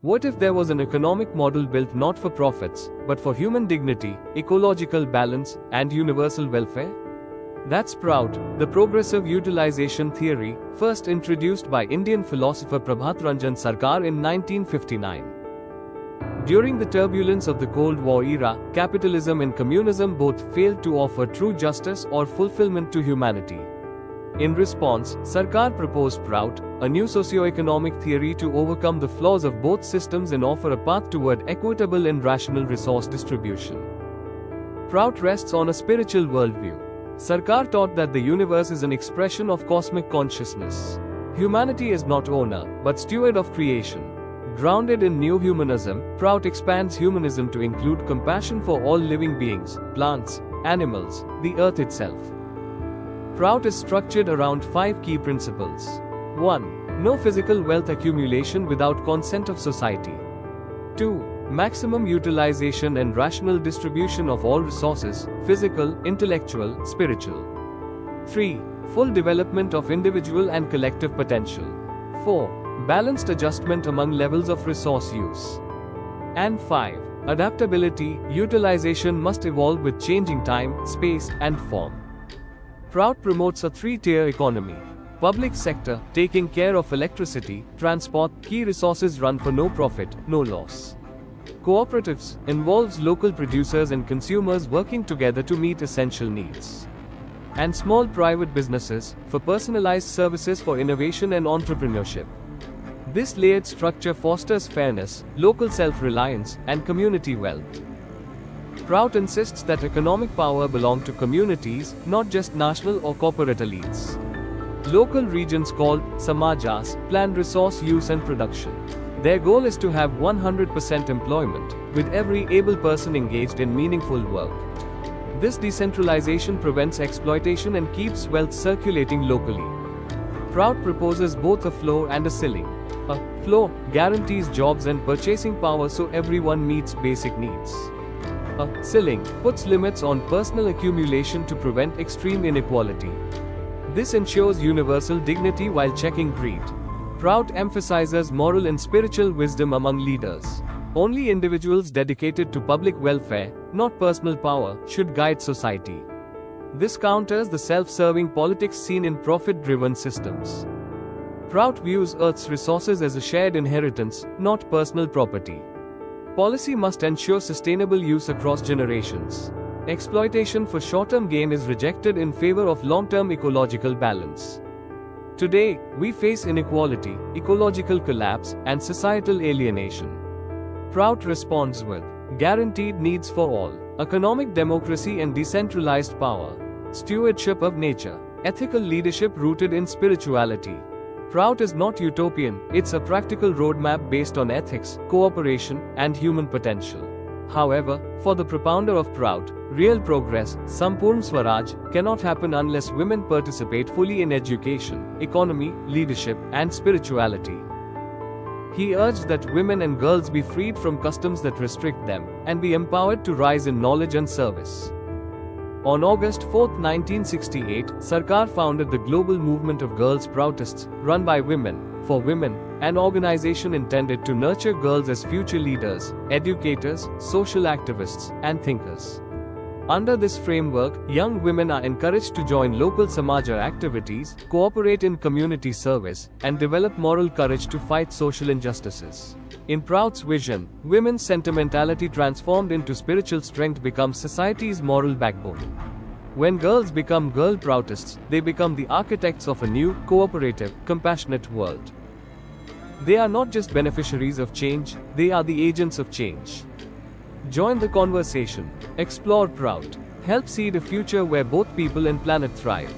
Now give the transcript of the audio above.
What if there was an economic model built not for profits, but for human dignity, ecological balance, and universal welfare? That's Prout, the progressive utilization theory, first introduced by Indian philosopher Prabhatranjan Sarkar in 1959. During the turbulence of the Cold War era, capitalism and communism both failed to offer true justice or fulfillment to humanity. In response, Sarkar proposed Prout, a new socio-economic theory to overcome the flaws of both systems and offer a path toward equitable and rational resource distribution. Prout rests on a spiritual worldview. Sarkar taught that the universe is an expression of cosmic consciousness. Humanity is not owner, but steward of creation. Grounded in New Humanism, Prout expands humanism to include compassion for all living beings, plants, animals, the earth itself. Prout is structured around 5 key principles. 1. No physical wealth accumulation without consent of society. 2. Maximum utilization and rational distribution of all resources, physical, intellectual, spiritual. 3. Full development of individual and collective potential. 4. Balanced adjustment among levels of resource use. And 5. Adaptability. Utilization must evolve with changing time, space, and form. Prout promotes a 3-tier economy. Public sector, taking care of electricity, transport, key resources run for no profit, no loss. Cooperatives, involves local producers and consumers working together to meet essential needs. And small private businesses, for personalized services for innovation and entrepreneurship. This layered structure fosters fairness, local self-reliance, and community wealth. Prout insists that economic power belongs to communities, not just national or corporate elites. Local regions called samajas plan resource use and production. Their goal is to have 100% employment, with every able person engaged in meaningful work. This decentralization prevents exploitation and keeps wealth circulating locally. Prout proposes both a floor and a ceiling. A floor guarantees jobs and purchasing power so everyone meets basic needs. A ceiling puts limits on personal accumulation to prevent extreme inequality. This ensures universal dignity while checking greed. Prout emphasizes moral and spiritual wisdom among leaders. Only individuals dedicated to public welfare, not personal power, should guide society. This counters the self-serving politics seen in profit-driven systems. Prout views Earth's resources as a shared inheritance, not personal property. Policy must ensure sustainable use across generations. Exploitation for short-term gain is rejected in favor of long-term ecological balance. Today, we face inequality, ecological collapse, and societal alienation. Prout responds with guaranteed needs for all, economic democracy and decentralized power, stewardship of nature, ethical leadership rooted in spirituality. Prout is not utopian, it's a practical roadmap based on ethics, cooperation, and human potential. However, for the propounder of Prout, real progress, Sampurn Swaraj, cannot happen unless women participate fully in education, economy, leadership, and spirituality. He urged that women and girls be freed from customs that restrict them, and be empowered to rise in knowledge and service. On August 4, 1968, Sarkar founded the global movement of girls Proutists, run by women, for women, an organization intended to nurture girls as future leaders, educators, social activists, and thinkers. Under this framework, young women are encouraged to join local samaja activities, cooperate in community service, and develop moral courage to fight social injustices. In Prout's vision, women's sentimentality transformed into spiritual strength becomes society's moral backbone. When girls become girl Proutists, they become the architects of a new, cooperative, compassionate world. They are not just beneficiaries of change, they are the agents of change. Join the conversation, explore Prout, help seed a future where both people and planet thrive.